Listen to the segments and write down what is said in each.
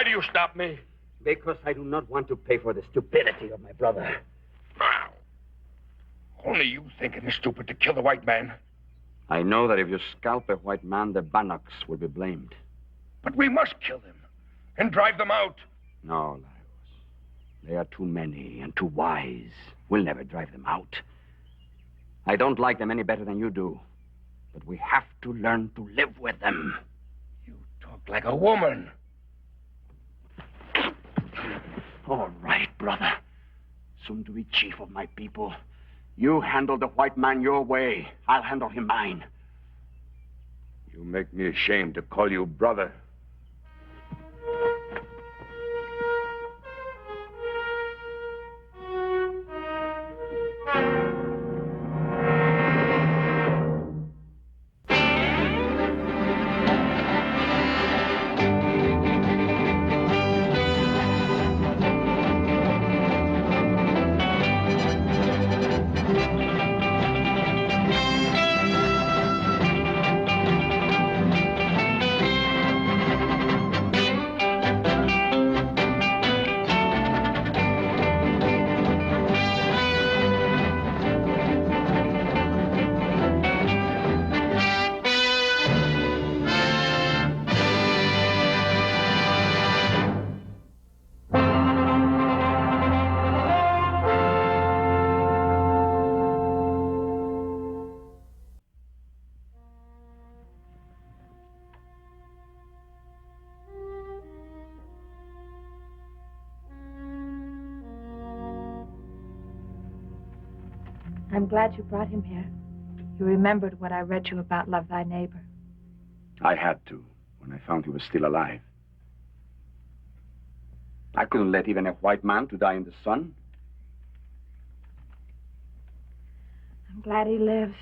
Why do you stop me? Because I do not want to pay for the stupidity of my brother. Wow. Only you think it is stupid to kill the white man. I know that if you scalp a white man, the Bannocks will be blamed. But we must kill them and drive them out. No, Lagos. They are too many and too wise. We'll never drive them out. I don't like them any better than you do. But we have to learn to live with them. You talk like a woman. All right, brother. Soon to be chief of my people. You handle the white man your way. I'll handle him mine. You make me ashamed to call you brother. I'm glad you brought him here. You remembered what I read you about Love Thy Neighbor. I had to, when I found he was still alive. I couldn't let even a white man to die in the sun. I'm glad he lives.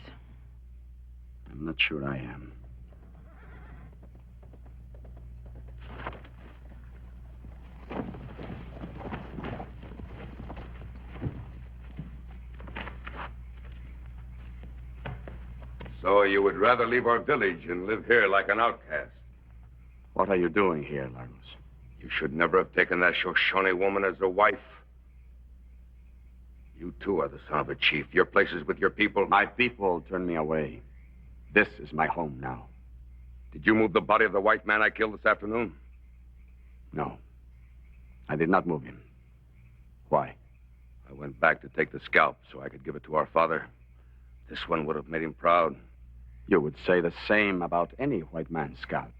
I'm not sure I am. So you would rather leave our village and live here like an outcast? What are you doing here, Lagos? You should never have taken that Shoshone woman as a wife. You too are the son of a chief. Your place is with your people. My people turned me away. This is my home now. Did you move the body of the white man I killed this afternoon? No. I did not move him. Why? I went back to take the scalp so I could give it to our father. This one would have made him proud. You would say the same about any white man's scalp.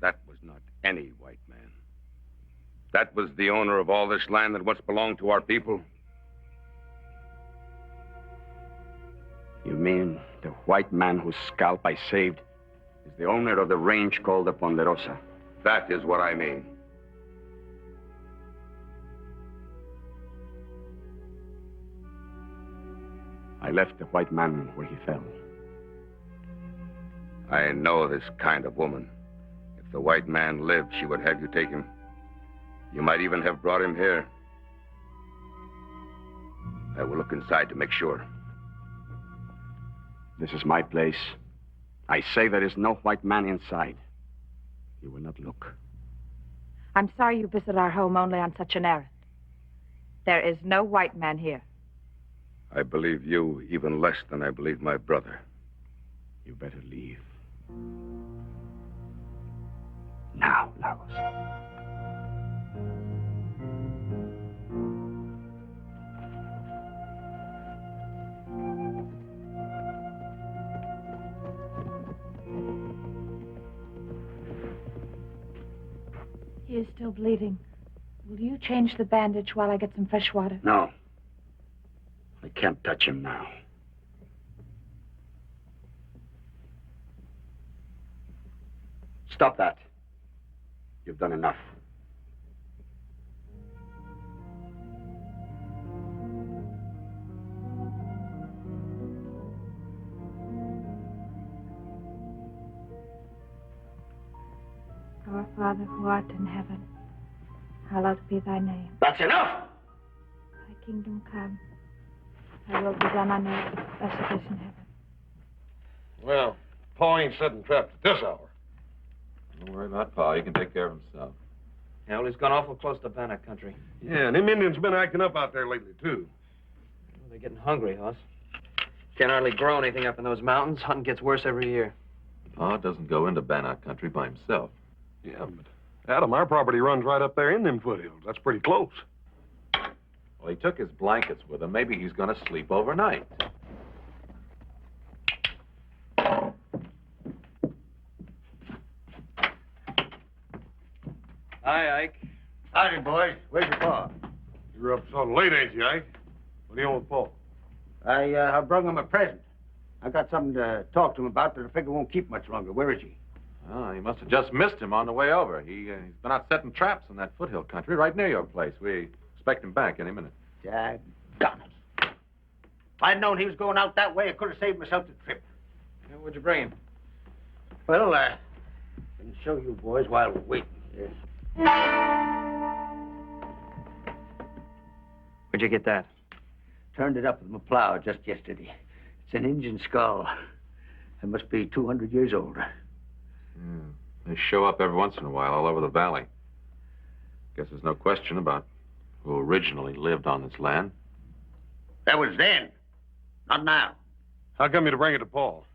That was not any white man. That was the owner of all this land that once belonged to our people. You mean the white man whose scalp I saved is the owner of the range called the Ponderosa? That is what I mean. I left the white man where he fell. I know this kind of woman. If the white man lived, she would have you take him. You might even have brought him here. I will look inside to make sure. This is my place. I say there is no white man inside. You will not look. I'm sorry you visit our home only on such an errand. There is no white man here. I believe you even less than I believe my brother. You better leave. Now, Lagos. He is still bleeding. Will you change the bandage while I get some fresh water? No. I can't touch him now. Stop that. You've done enough. Our Father who art in heaven, hallowed be thy name. That's enough! Thy kingdom come. Thy will be done on earth as it is in heaven. Well, Pa ain't setting traps at this hour. Don't worry about Pa. He can take care of himself. Yeah, well, he's gone awful close to Bannock country. Yeah, and them Indians been acting up out there lately, too. Well, they're getting hungry, Hoss. Can't hardly grow anything up in those mountains. Hunting gets worse every year. Pa doesn't go into Bannock country by himself. Yeah, but Adam, our property runs right up there in them foothills. That's pretty close. Well, he took his blankets with him. Maybe he's going to sleep overnight. Hi, Ike. Howdy, boys. Where's your pa? You're up so late, ain't you, Ike? What do you want with Paul? I brung him a present. I got something to talk to him about, but I figure won't keep much longer. Where is he? Oh, you must have just missed him on the way over. He's been out setting traps in that foothill country right near your place. We expect him back any minute. Daggone it. If I'd known he was going out that way, I could have saved myself the trip. Yeah, where'd you bring him? Well, I can show you boys while we're waiting. Yes. Where'd you get that? Turned it up with my plow just yesterday. It's an Indian skull. It must be 200 years old. They show up every once in a while all over the valley. Guess there's no question about who originally lived on this land. That was then, not now. How come you to bring it to Paul?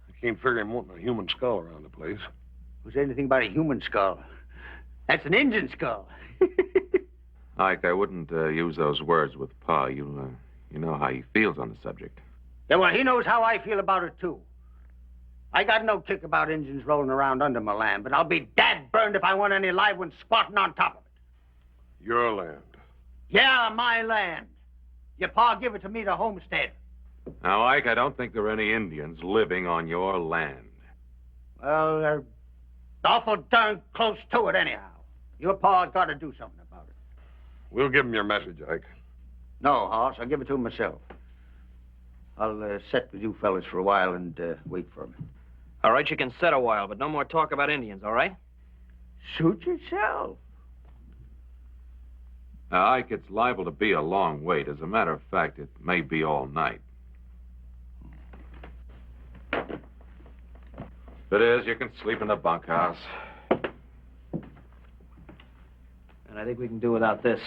I can't figure him wanting a human skull around the place. Was there anything about a human skull? That's an Indian skull. Ike, I wouldn't use those words with Pa. You know how he feels on the subject. Yeah, well, he knows how I feel about it, too. I got no kick about Indians rolling around under my land, but I'll be dad-burned if I want any live ones squatting on top of it. Your land. Yeah, my land. Your pa give it to me to homestead. Now, Ike, I don't think there are any Indians living on your land. Well, they're awful darn close to it anyhow. Your pa's got to do something about it. We'll give him your message, Ike. No, Hoss, I'll give it to him myself. I'll sit with you fellas for a while and wait for him. All right, you can sit a while, but no more talk about Indians, all right? Suit yourself. Now, Ike, it's liable to be a long wait. As a matter of fact, it may be all night. If it is, you can sleep in the bunkhouse. And I think we can do without this.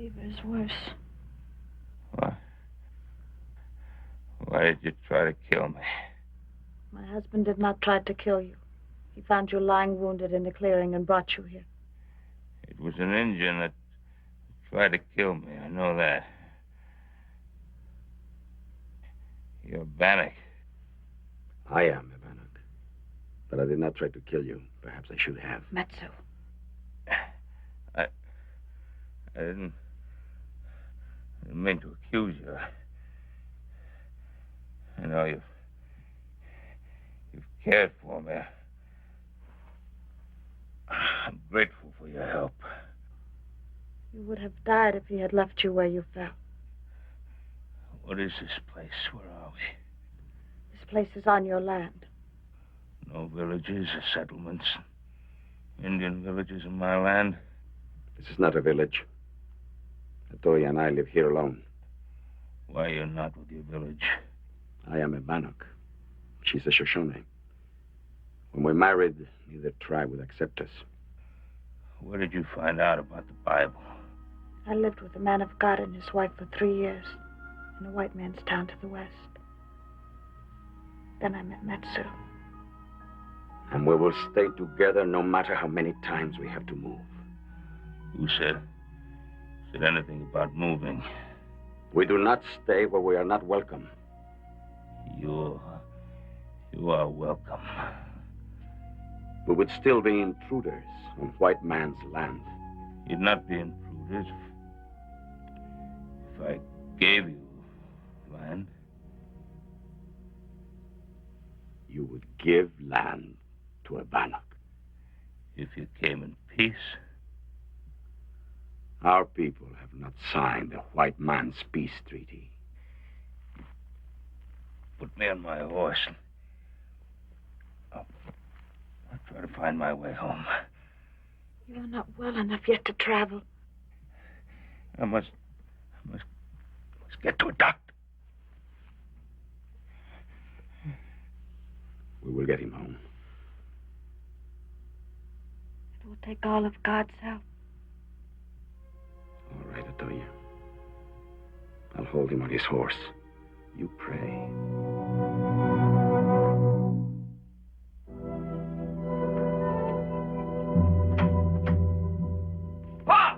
Fever is worse. What? Why did you try to kill me? My husband did not try to kill you. He found you lying wounded in the clearing and brought you here. It was an Indian that tried to kill me. I know that. You're Bannock. I am a Bannock. But I did not try to kill you. Perhaps I should have. Metsu. I didn't mean to accuse you. I know you've cared for me. I'm grateful for your help. You would have died if he had left you where you fell. What is this place? Where are we? This place is on your land. No villages or settlements. Indian villages in my land. This is not a village. Atoya and I live here alone. Why you're not with your village? I am a Bannock. She's a Shoshone. When we married, neither tribe would accept us. Where did you find out about the Bible? I lived with a man of God and his wife for 3 years in a white man's town to the west. Then I met Matsu. And we will stay together no matter how many times we have to move. Who said anything about moving? We do not stay where we are not welcome. You are welcome. We would still be intruders on white man's land. You'd not be intruders if I gave you land. You would give land to a Bannock. If you came in peace. Our people have not signed the white man's peace treaty. Put me on my horse. I'll try to find my way home. You are not well enough yet to travel. I must get to a doctor. We will get him home. It will take all of God's help. All right, Atoya. I'll hold him on his horse. You pray. Pa!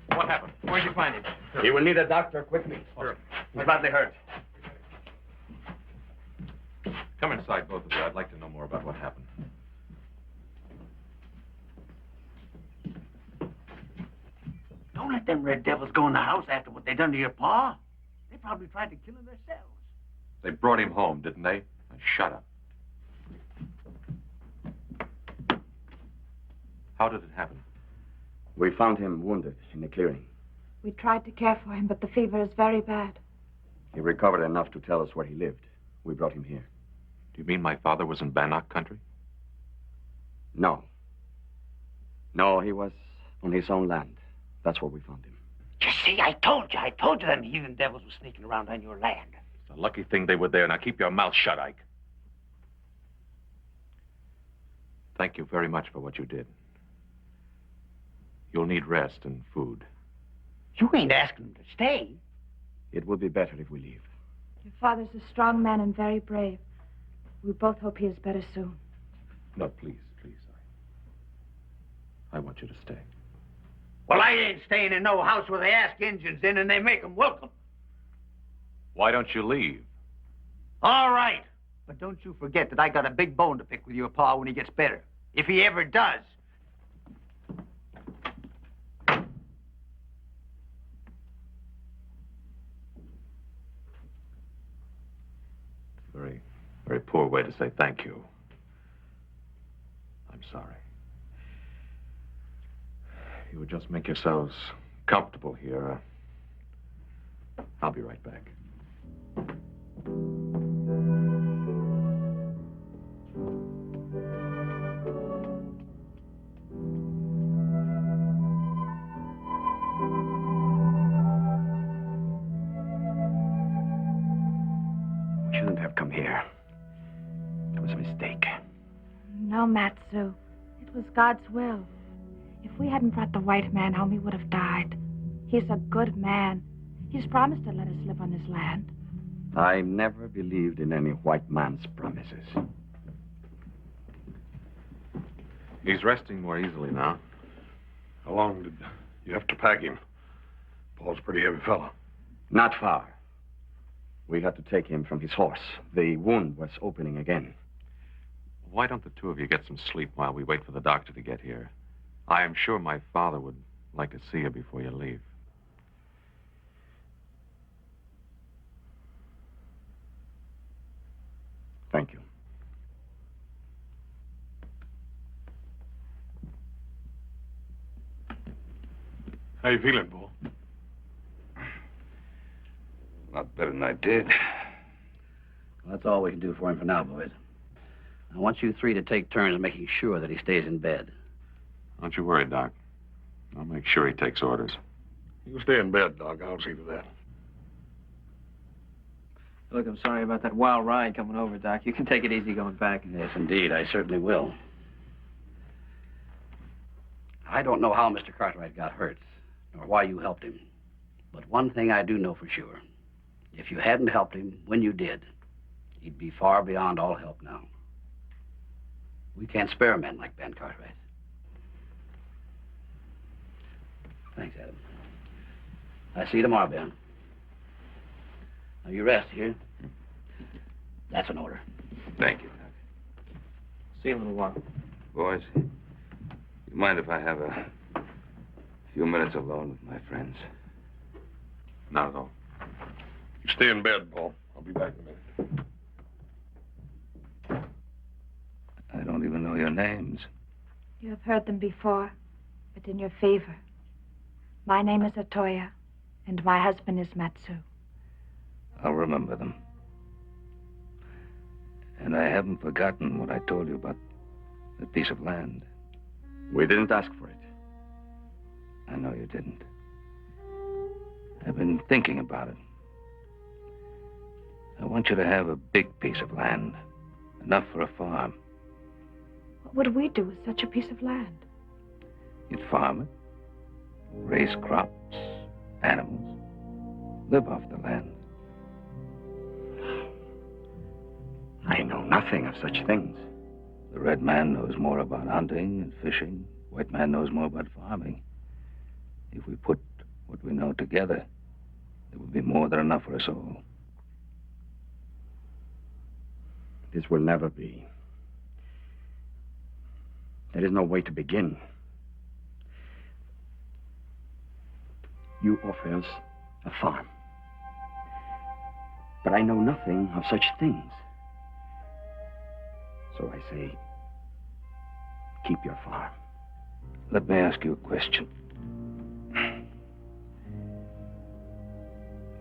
What happened? Where'd you find him? He will need a doctor quickly. Sure. He's badly hurt. Come inside, both of you. I'd like to know more about what happened. Don't let them red devils go in the house after what they done to your pa. They probably tried to kill him themselves. They brought him home, didn't they? Now, shut up. How did it happen? We found him wounded in the clearing. We tried to care for him, but the fever is very bad. He recovered enough to tell us where he lived. We brought him here. Do you mean my father was in Bannock country? No. No, he was on his own land. That's where we found him. You see, I told you them heathen devils were sneaking around on your land. It's a lucky thing they were there. Now keep your mouth shut, Ike. Thank you very much for what you did. You'll need rest and food. You ain't asking them to stay. It would be better if we leave. Your father's a strong man and very brave. We both hope he is better soon. No, please, please. I want you to stay. Well, I ain't staying in no house where they ask Injuns in and they make them welcome. Why don't you leave? All right. But don't you forget that I got a big bone to pick with your pa when he gets better. If he ever does. Very, very poor way to say thank you. I'm sorry. You would just make yourselves comfortable here. I'll be right back. We shouldn't have come here. It was a mistake. No, Matsu. It was God's will. If we hadn't brought the white man home, he would have died. He's a good man. He's promised to let us live on his land. I never believed in any white man's promises. He's resting more easily now. How long did you have to pack him? Paul's a pretty heavy fella. Not far. We had to take him from his horse. The wound was opening again. Why don't the two of you get some sleep while we wait for the doctor to get here? I am sure my father would like to see you before you leave. Thank you. How you feeling, Paul? Not better than I did. Well, that's all we can do for him for now, boys. I want you three to take turns making sure that he stays in bed. Don't you worry, Doc. I'll make sure he takes orders. You stay in bed, Doc. I'll see to that. Look, I'm sorry about that wild ride coming over, Doc. You can take it easy going back. Yes, indeed. I certainly will. I don't know how Mr. Cartwright got hurt, nor why you helped him. But one thing I do know for sure. If you hadn't helped him when you did, he'd be far beyond all help now. We can't spare men like Ben Cartwright. Thanks, Adam. I'll see you tomorrow, Ben. Now, you rest here. That's an order. Thank you, Doc. See you in a little while. Boys, you mind if I have a few minutes alone with my friends? Not at all. You stay in bed, Paul. I'll be back in a minute. I don't even know your names. You have heard them before, but in your favor. My name is Otoya, and my husband is Matsu. I'll remember them. And I haven't forgotten what I told you about that piece of land. We didn't ask for it. I know you didn't. I've been thinking about it. I want you to have a big piece of land, enough for a farm. What would we do with such a piece of land? You'd farm it, raise crops, animals, live off the land. I know nothing of such things. The red man knows more about hunting and fishing. White man knows more about farming. If we put what we know together, there will be more than enough for us all. This will never be. There is no way to begin. You offer us a farm. But I know nothing of such things. So I say, keep your farm. Let me ask you a question.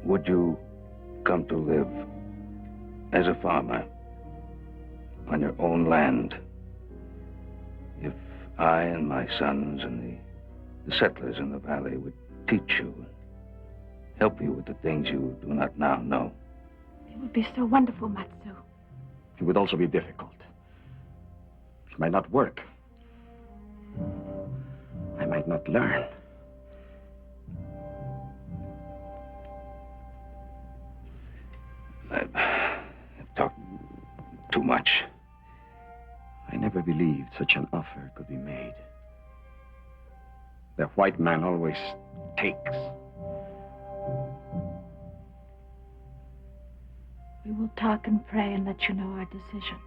Would you come to live as a farmer on your own land if I and my sons and the settlers in the valley would teach you, help you with the things you do not now know? It would be so wonderful, Matsu. It would also be difficult. It might not work. I might not learn. I've talked too much. I never believed such an offer could be made. The white man always takes. We will talk and pray and let you know our decision.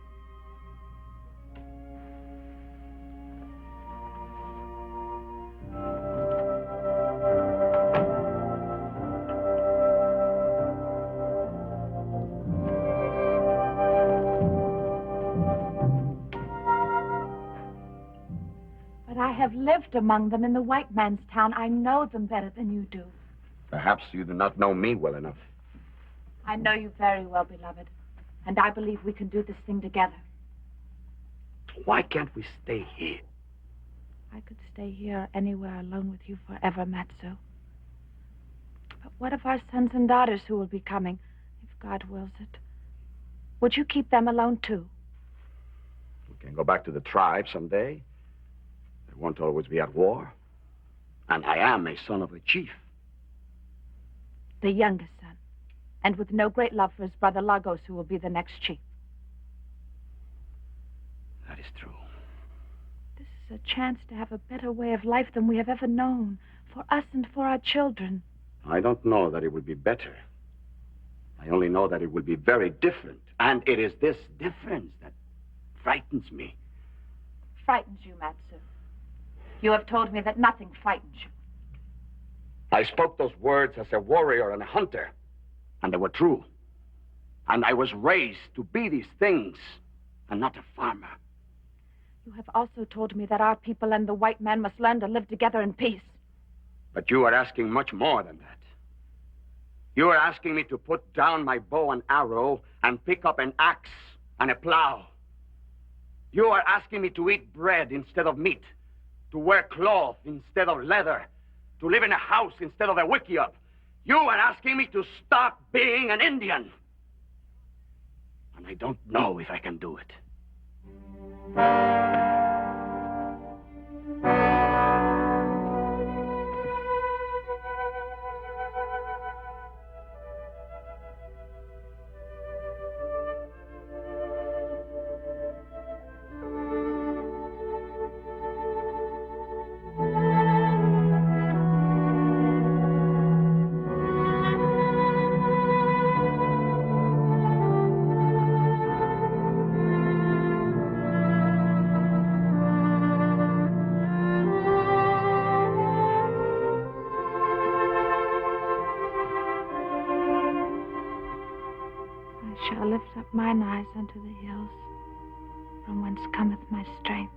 But I have lived among them in the white man's town. I know them better than you do. Perhaps you do not know me well enough. I know you very well, beloved. And I believe we can do this thing together. Why can't we stay here? I could stay here anywhere alone with you forever, Matsu. But what of our sons and daughters who will be coming, if God wills it? Would you keep them alone, too? We can go back to the tribe someday. They won't always be at war. And I am a son of a chief. The youngest son. And with no great love for his brother Lagos, who will be the next chief. That is true. This is a chance to have a better way of life than we have ever known, for us and for our children. I don't know that it will be better. I only know that it will be very different. And it is this difference that frightens me. Frightens you, Matsu. You have told me that nothing frightens you. I spoke those words as a warrior and a hunter. And they were true. And I was raised to be these things, and not a farmer. You have also told me that our people and the white man must learn to live together in peace. But you are asking much more than that. You are asking me to put down my bow and arrow and pick up an axe and a plow. You are asking me to eat bread instead of meat, to wear cloth instead of leather, to live in a house instead of a wickiup. You are asking me to stop being an Indian. And I don't know if I can do it. I shall lift up mine eyes unto the hills, from whence cometh my strength.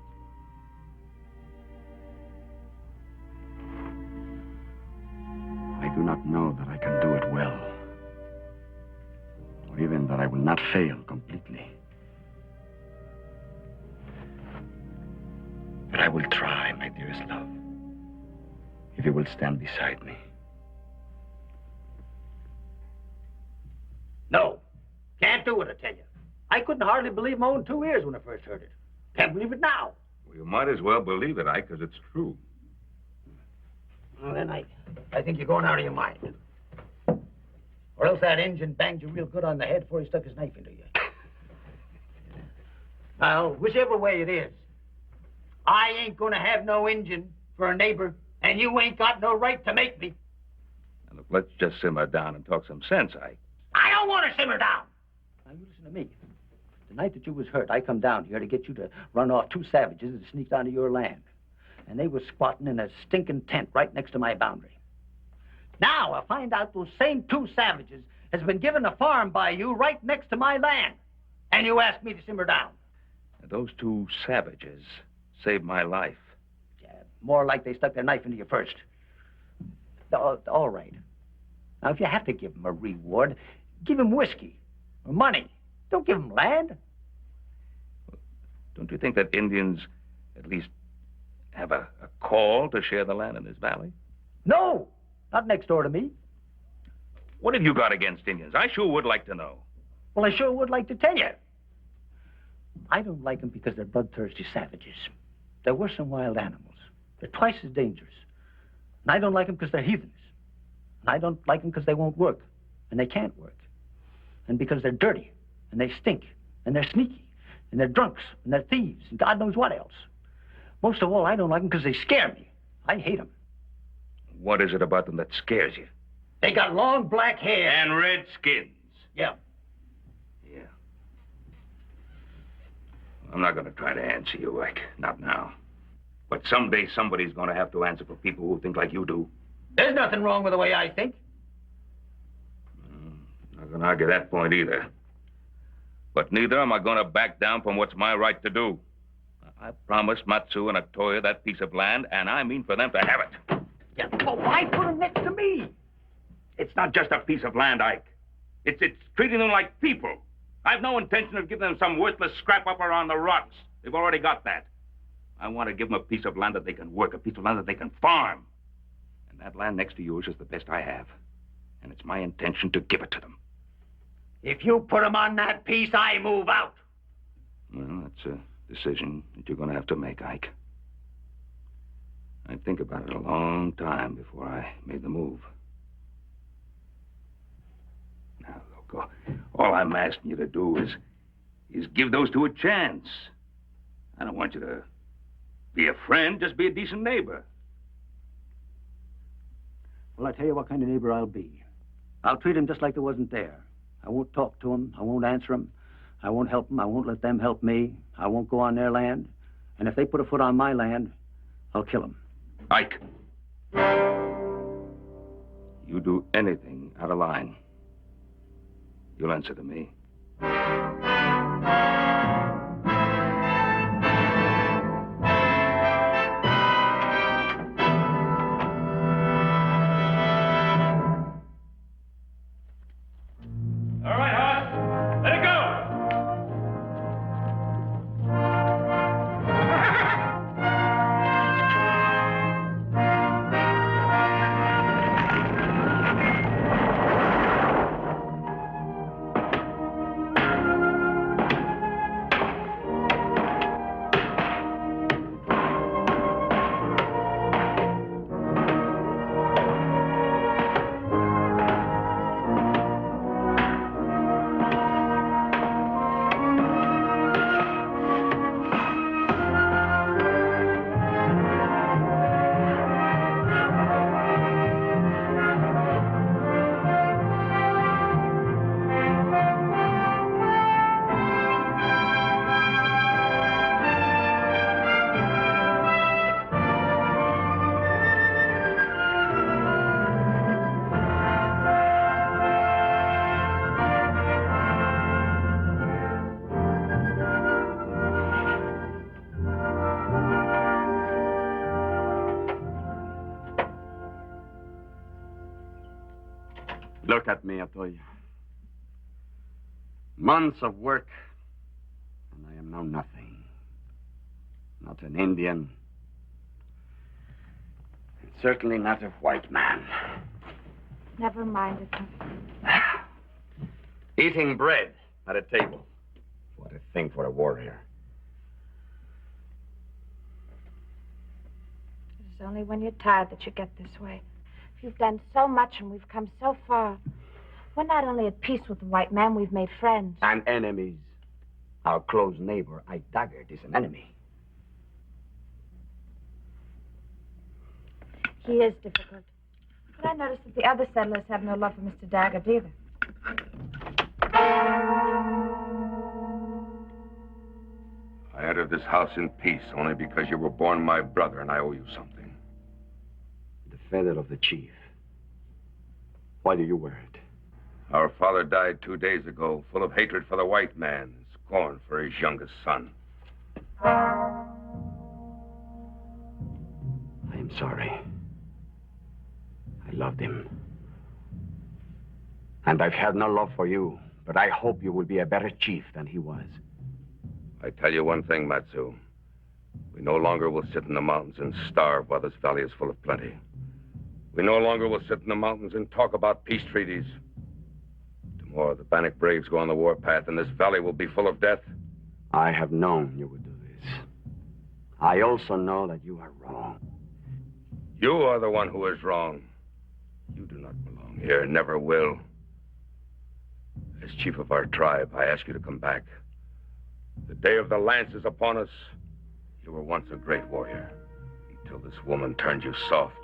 I do not know that I can do it well, or even that I will not fail completely. But I will try, my dearest love, if you will stand beside me. No. Can't do it, I tell you. I couldn't hardly believe my own 2 ears when I first heard it. Can't believe it now. Well, you might as well believe it, Ike, because it's true. Well, then I think you're going out of your mind. Or else that Injun banged you real good on the head before he stuck his knife into you. Well, whichever way it is, I ain't gonna have no Injun for a neighbor, and you ain't got no right to make me. Now, look, let's just simmer down and talk some sense, Ike. I don't want to simmer down. Now, you listen to me. The night that you was hurt, I come down here to get you to run off 2 savages that sneaked onto your land. And they was squatting in a stinking tent right next to my boundary. Now I find out those same 2 savages has been given a farm by you right next to my land. And you ask me to simmer down. Those 2 savages saved my life. Yeah, more like they stuck their knife into you first. All right. Now, if you have to give them a reward, give them whiskey or money. Don't give them land. Don't you think that Indians at least have a call to share the land in this valley? No, not next door to me. What have you got against Indians? I sure would like to know. Well, I sure would like to tell you. I don't like them because they're bloodthirsty savages. They're worse than wild animals. They're twice as dangerous. And I don't like them because they're heathens. And I don't like them because they won't work. And they can't work. And because they're dirty. And they stink. And they're sneaky. And they're drunks. And they're thieves. And God knows what else. Most of all, I don't like them because they scare me. I hate them. What is it about them that scares you? They got long black hair. And red skins. Yeah. Yeah. I'm not going to try to answer you, Ike. Not now. But someday somebody's going to have to answer for people who think like you do. There's nothing wrong with the way I think. Not going to argue that point either. But neither am I going to back down from what's my right to do. I promised Matsu and Atoya that piece of land, and I mean for them to have it. Yeah, but why put them next to me? It's not just a piece of land, Ike. It's treating them like people. I've no intention of giving them some worthless scrap up around the rocks. They've already got that. I want to give them a piece of land that they can work, a piece of land that they can farm. And that land next to yours is the best I have. And it's my intention to give it to them. If you put them on that piece, I move out. Well, that's a decision that you're going to have to make, Ike. I'd think about it a long time before I made the move. Now, look, all I'm asking you to do is give those 2 a chance. I don't want you to be a friend, just be a decent neighbor. Well, I tell you what kind of neighbor I'll be. I'll treat him just like they wasn't there. I won't talk to him. I won't answer him. I won't help them. I won't let them help me. I won't go on their land. And if they put a foot on my land, I'll kill them. Ike. You do anything out of line, you'll answer to me. Look at me, Atoya. Months of work, and I am now nothing. Not an Indian. And certainly not a white man. Never mind it. Eating bread at a table. What a thing for a warrior. It's only when you're tired that you get this way. You've done so much and we've come so far. We're not only at peace with the white man, we've made friends. And enemies. Our close neighbor, Ike Daggett, is an enemy. He is difficult. But I noticed that the other settlers have no love for Mr. Daggett either. I entered this house in peace only because you were born my brother and I owe you something. The feather of the chief. Why do you wear it? Our father died 2 days ago, full of hatred for the white man and scorn for his youngest son. I am sorry. I loved him. And I've had no love for you, but I hope you will be a better chief than he was. I tell you one thing, Matsu. We no longer will sit in the mountains and starve while this valley is full of plenty. We no longer will sit in the mountains and talk about peace treaties. Tomorrow, the Bannock braves go on the warpath, and this valley will be full of death. I have known you would do this. I also know that you are wrong. You are the one who is wrong. You do not belong here, never will. As chief of our tribe, I ask you to come back. The day of the lance is upon us. You were once a great warrior, until this woman turned you soft.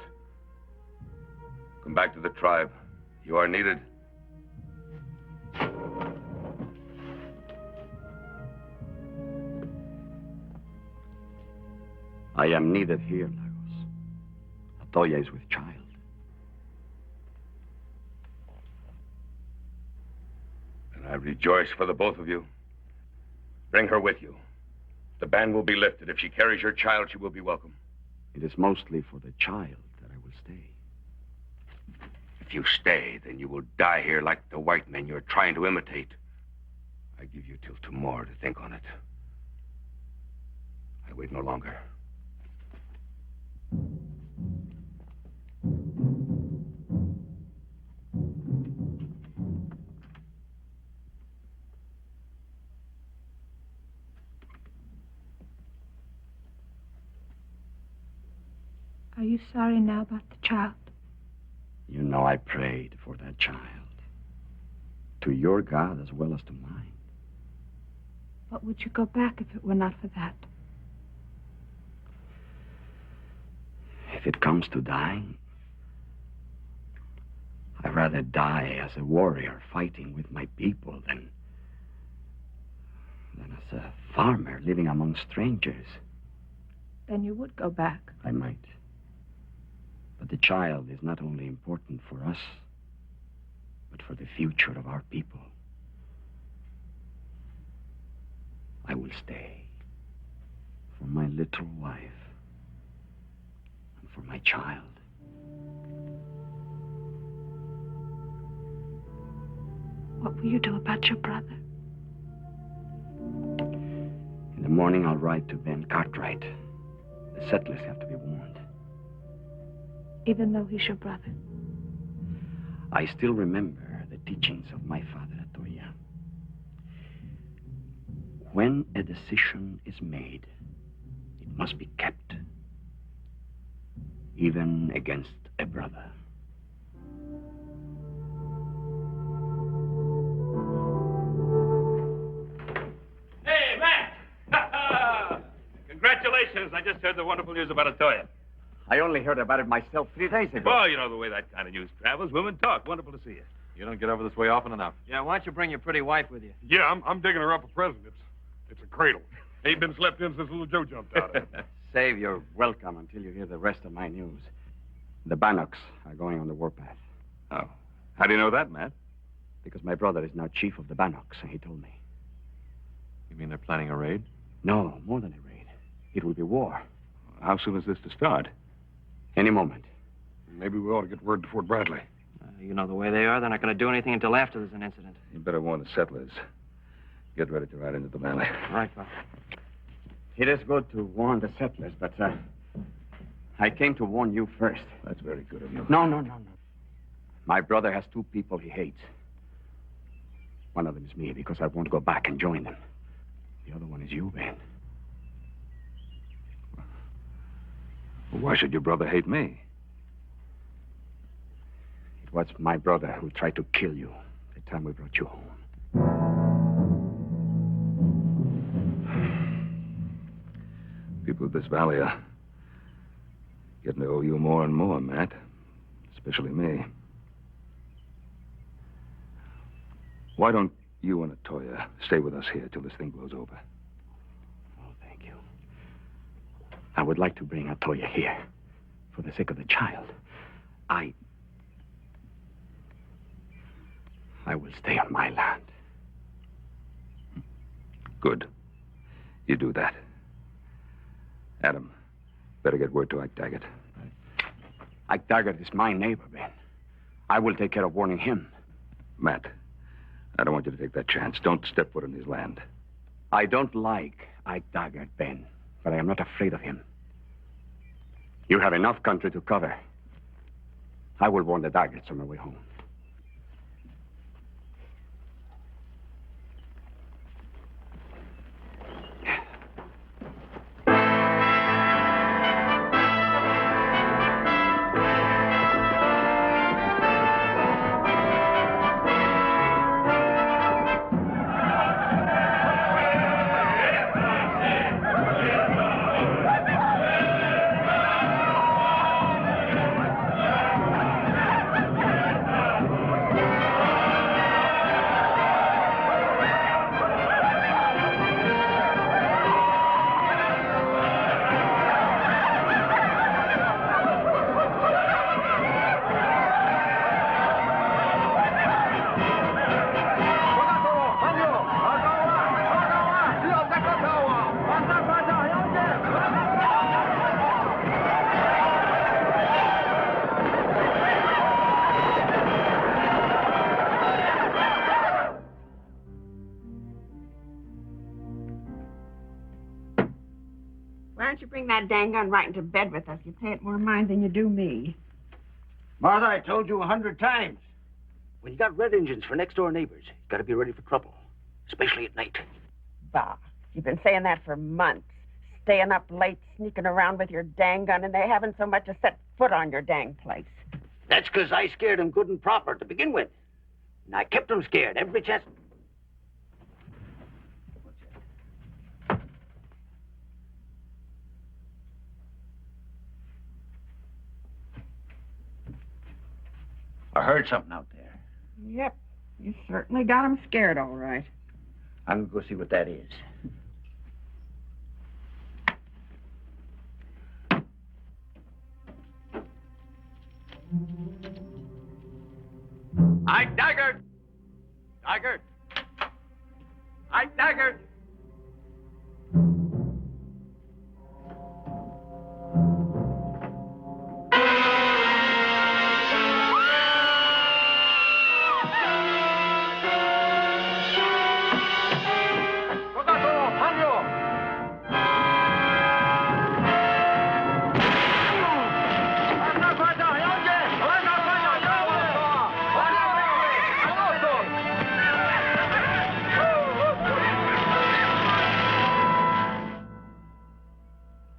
Come back to the tribe. You are needed. I am needed here, Lagos. Atoya is with child. And I rejoice for the both of you. Bring her with you. The ban will be lifted. If she carries your child, she will be welcome. It is mostly for the child that I will stay. If you stay, then you will die here like the white men you're trying to imitate. I give you till tomorrow to think on it. I wait no longer. Are you sorry now about the child? You know I prayed for that child. To your God as well as to mine. But would you go back if it were not for that? If it comes to dying, I'd rather die as a warrior fighting with my people than as a farmer living among strangers. Then you would go back. I might. But the child is not only important for us, but for the future of our people. I will stay for my little wife and for my child. What will you do about your brother? In the morning, I'll ride to Ben Cartwright. The settlers have to be warned. Even though he's your brother? I still remember the teachings of my father, Atoya. When a decision is made, it must be kept, even against a brother. Hey, Matt! Congratulations. I just heard the wonderful news about Atoya. I only heard about it myself 3 days ago. Well, you know the way that kind of news travels. Women talk. Wonderful to see you. You don't get over this way often enough. Yeah, why don't you bring your pretty wife with you? Yeah, I'm digging her up a present. It's a cradle. Ain't been slept in since little Joe jumped out of it. Save your welcome until you hear the rest of my news. The Bannocks are going on the warpath. Oh. How do you know that, Matt? Because my brother is now chief of the Bannocks, and he told me. You mean they're planning a raid? No, more than a raid. It will be war. How soon is this to start? Any moment. Maybe we ought to get word to Fort Bradley. You know the way they are. They're not going to do anything until after there's an incident. You better warn the settlers. Get ready to ride into the valley. Right, Pop. It is good to warn the settlers, but I came to warn you first. That's very good of you. No. My brother has two people he hates. One of them is me, because I won't go back and join them. The other one is you, Ben. Well, why should your brother hate me? It was my brother who tried to kill you the time we brought you home. People of this valley are getting to owe you more and more, Matt. Especially me. Why don't you and Atoya stay with us here till this thing blows over? Oh, thank you. I would like to bring Atoya here for the sake of the child. I will stay on my land. Good. You do that. Adam, better get word to Ike Daggett. Ike Daggett is my neighbor, Ben. I will take care of warning him. Matt, I don't want you to take that chance. Don't step foot in his land. I don't like Ike Daggett, Ben, but I am not afraid of him. You have enough country to cover. I will warn the Daggetts on my way home. Why don't you bring that dang gun right into bed with us? You pay it more mind than you do me. Martha, I told you 100 times. When you got red engines for next-door neighbors, you got to be ready for trouble, especially at night. Bah, you've been saying that for months. Staying up late, sneaking around with your dang gun, and they haven't so much as set foot on your dang place. That's because I scared them good and proper to begin with. And I kept them scared every chance. I heard something out there. Yep, you certainly got them scared, all right. I'm going to go see what that is. Ike Daggett! Daggett! Ike Daggett!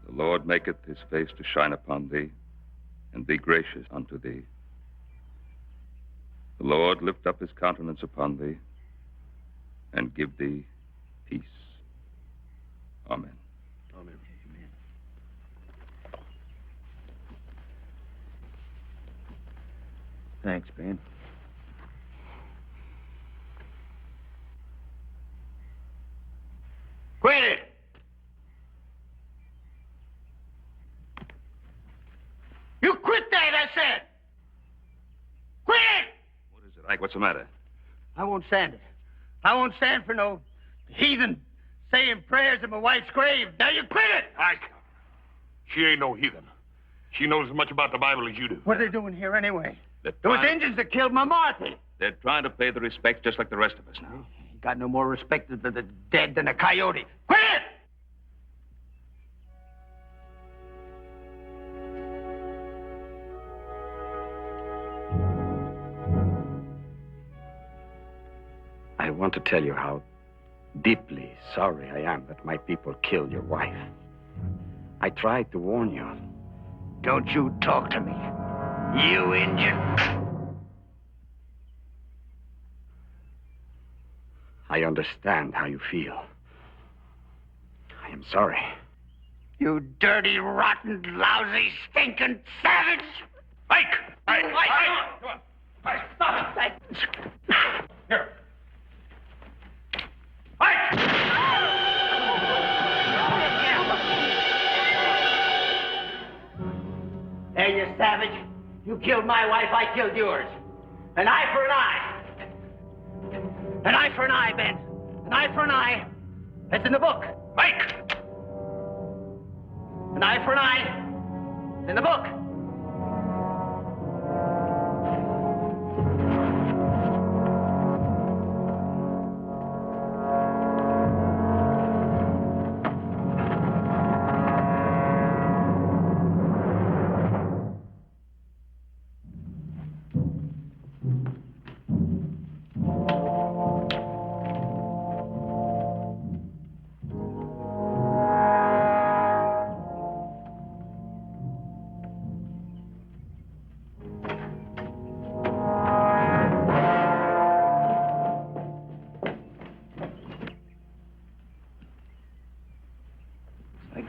The Lord maketh his face to shine upon thee, and be gracious unto thee. The Lord lift up his countenance upon thee, and give thee peace. Amen. Amen. Thanks, Ben. Quit it! You quit that, I said! Quit it! What is it, Ike? What's the matter? I won't stand it. I won't stand for no heathen saying prayers at my wife's grave. Now you quit it! Ike, she ain't no heathen. She knows as much about the Bible as you do. What are they doing here anyway? Those Indians that killed my Marthy. They're trying to pay the respect just like the rest of us now. He got no more respect for the dead than a coyote. Quit it! I want to tell you how deeply sorry I am that my people killed your wife. I tried to warn you. Don't you talk to me, you Indian. I understand how you feel. I am sorry. You dirty, rotten, lousy, stinking savage! Ike! Ike! Come on! Ike! Stop it! Here. There, you savage. You killed my wife, I killed yours. An eye for an eye. An eye for an eye, Ben. An eye for an eye. That's in the book. Mike! An eye for an eye. It's in the book.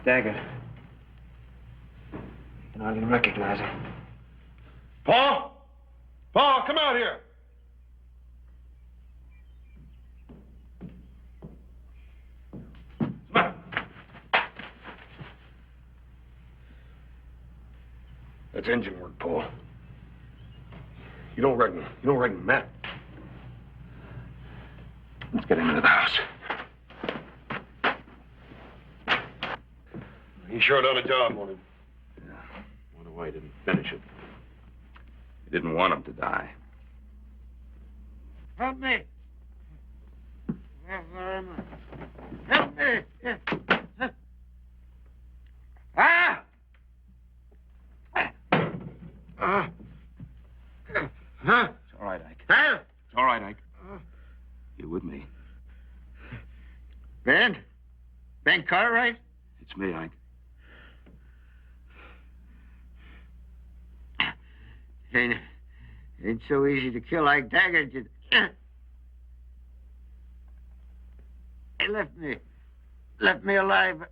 Daggett. I can hardly recognize him. Paul? Paul, come out here. Come on. That's engine work, Paul. You don't reckon Matt. Let's get him into the house. He sure done a job on him. Yeah. Wonder why he didn't finish it. He didn't want him to die. Help me. Help me. Ah! It's all right, Ike. Huh? It's all right, Ike. You're with me. Ben? Ben Cartwright? It's me, Ike. Ain't so easy to kill like Daggett. He left me alive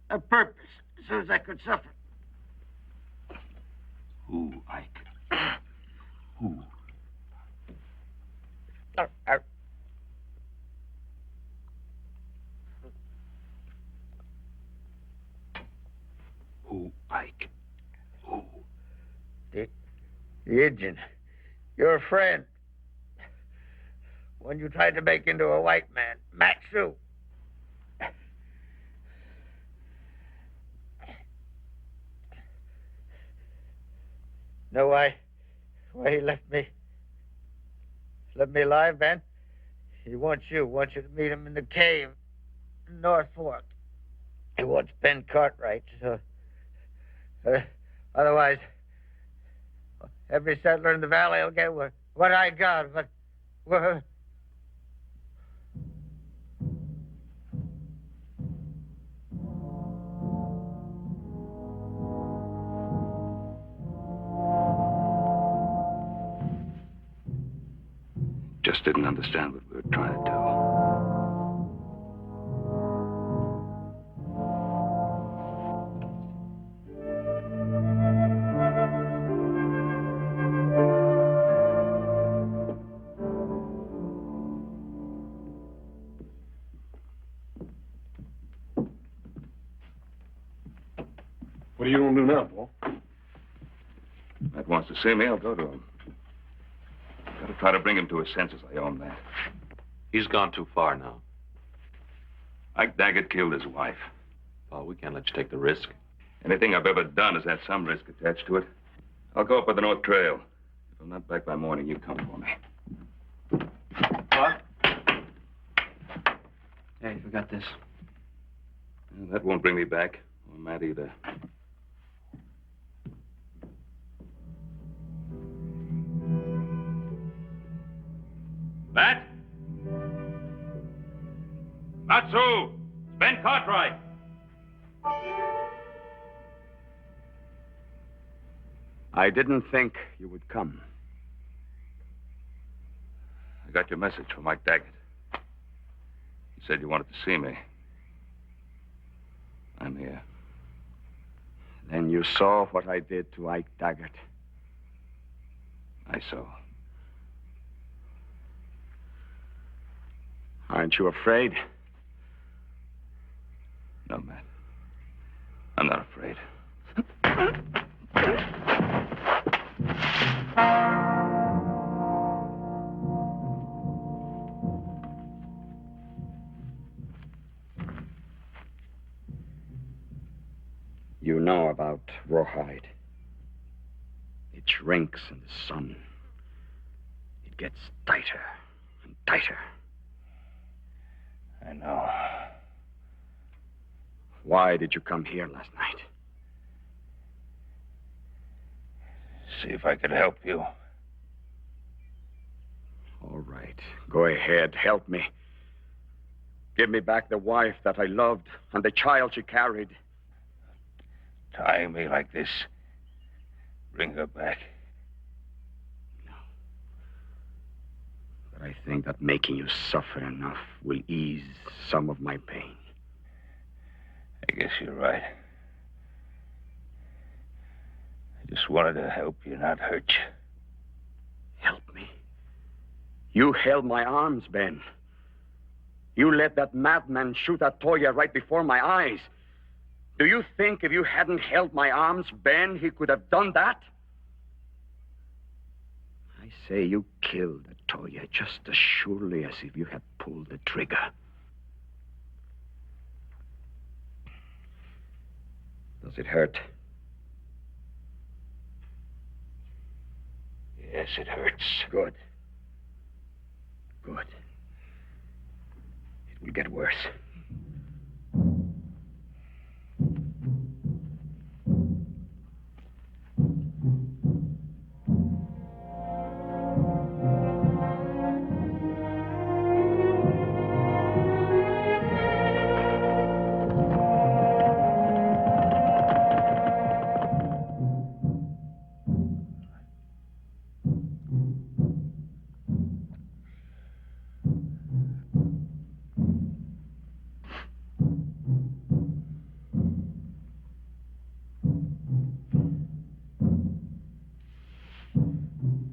a purpose, so as I could suffer. Who, Ike? Who? Who, Ike? Who? The Indian. Your friend. One you tried to make into a white man. Matsu. Know why he left me alive, Ben? He wants you to meet him in the cave in North Fork. He wants Ben Cartwright, so otherwise every settler in the valley will get what I got, but Just didn't understand what we were trying to do. What are you gonna do now, Paul? Matt wants to see me, I'll go to him. Gotta try to bring him to his senses, I own that. He's gone too far now. Ike Daggett killed his wife. Paul, we can't let you take the risk. Anything I've ever done has had some risk attached to it. I'll go up with the North Trail. If I'm not back by morning, you come for me. What? Hey, you forgot this. Well, that won't bring me back. Or Matt either. Matt? Matsu! It's Ben Cartwright. I didn't think you would come. I got your message from Mike Daggett. He said you wanted to see me. I'm here. Then you saw what I did to Ike Daggett. I saw. Aren't you afraid? No, Matt. I'm not afraid. You know about rawhide. It shrinks in the sun. It gets tighter and tighter. I know. Why did you come here last night? See if I could help you. All right. Go ahead. Help me. Give me back the wife that I loved and the child she carried. Tying me like this. Bring her back. No. But I think that making you suffer enough will ease some of my pain. I guess you're right. I just wanted to help you, not hurt you. Help me? You held my arms, Ben. You let that madman shoot at Toya right before my eyes. Do you think if you hadn't held my arms, Ben, he could have done that? I say you killed Toya just as surely as if you had pulled the trigger. Does it hurt? Yes, it hurts. Good. Good. It will get worse.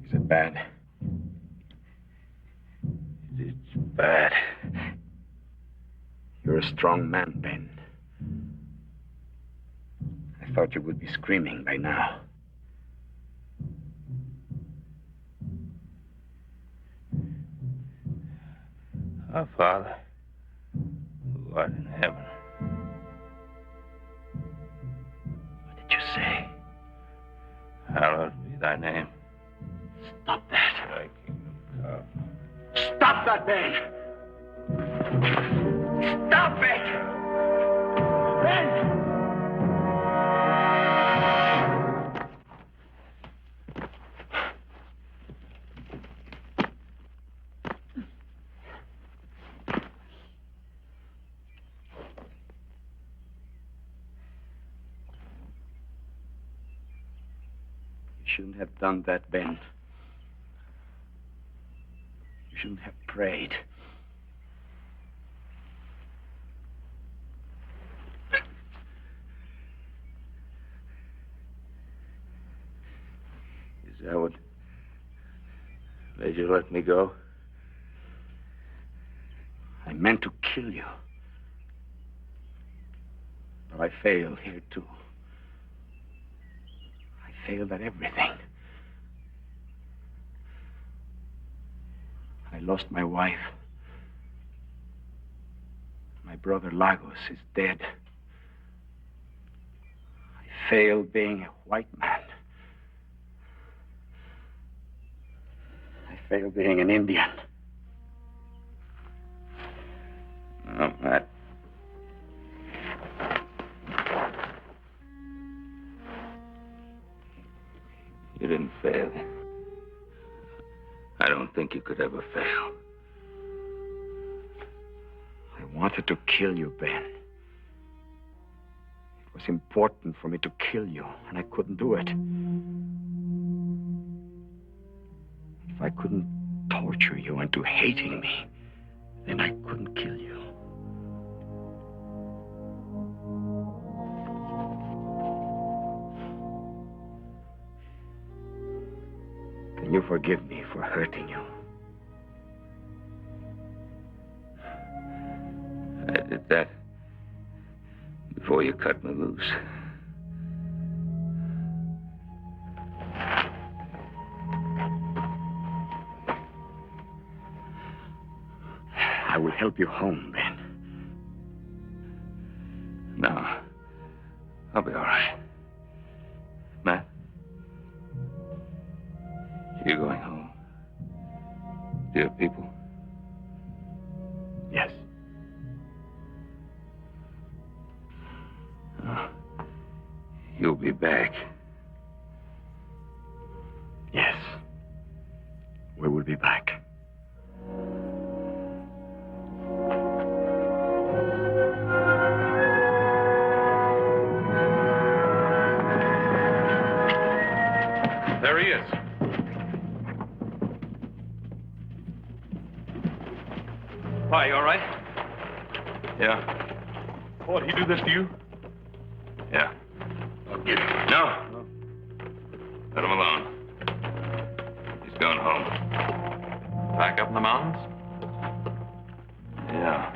Is it bad? It's bad. You're a strong man, Ben. I thought you would be screaming by now. Our Father, who art in heaven. What did you say? Hallowed be thy name. Stop that. Thy kingdom come. Stop that, Ben! Stop it! Ben! You shouldn't have done that, Ben. You shouldn't have prayed. Is that what made you let me go? I meant to kill you. But I failed here, too. I failed at everything. I lost my wife. My brother Lagos is dead. I failed being a white man. fail being an Indian. Oh, Matt. You didn't fail. I don't think you could ever fail. I wanted to kill you, Ben. It was important for me to kill you, and I couldn't do it. If I couldn't torture you into hating me, then I couldn't kill you. Can you forgive me for hurting you? I did that before you cut me loose. I will help you home, Ben. No. I'll be all right. Matt? You're going home. Dear people? Yes. Oh. You'll be back. Yes. We will be back. There he is. Why, you all right? Yeah. What, he do this to you? Yeah. No. Let him alone. He's going home. Back up in the mountains? Yeah.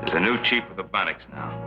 There's a new chief of the Bannocks now.